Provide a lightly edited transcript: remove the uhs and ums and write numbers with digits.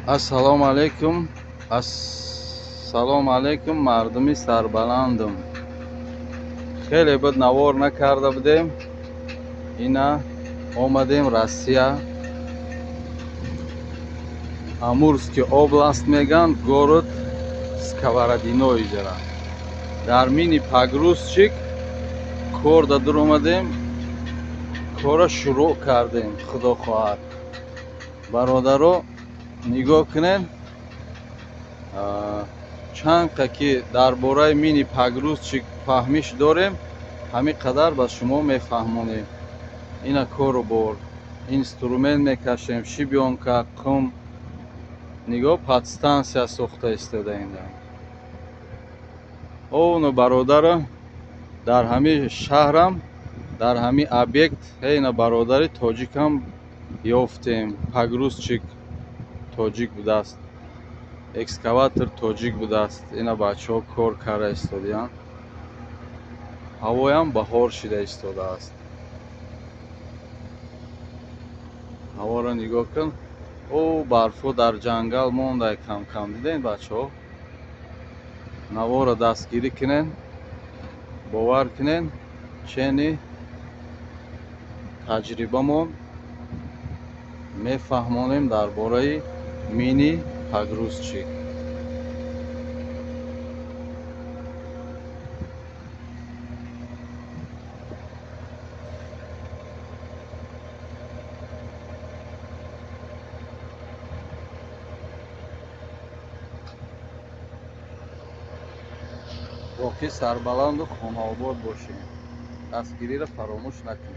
Assalomu alaykum. Assalomu alaykum mardumi sarbalandum. Хеле буд навор накарда будем. Ина омадем Россия. Амурский област меган, город Сковородино-Ижара. Дар мини погрузчик кор дадур омадем. Кора шурӯъ кардем. Худо хоҳад. Бародаро нигоҳ кунед. чанқа ки дар бораи мини погрузчик фаҳмиш дорем, ҳамин қадар ба шумо мефаҳмонем. Ина кору бор инструмент мекашем, шибёнка, қум. нигоҳ подстансия сохта истодаем. овну бародаро дар ҳамин шаҳрам, дар ҳамин объект ина бародари тоҷикам ёфтем. погрузчик тоҷик будааст, экскаватор тоҷик будааст. ина бачаҳо кор карда истодиянд. ҳавоям баҳор шуда истодааст. ҳаворо нигоҳ кун. барфу дар ҷангал мондай кам дидем бачаҳо. наворо дастгирӣ кунен, бовар кунен, чени таҷрибамон мефаҳмонем дар бораи мини погрузчик. боқӣ сарбаланду хонаобод бошем. дастгириро фаромӯш накунед.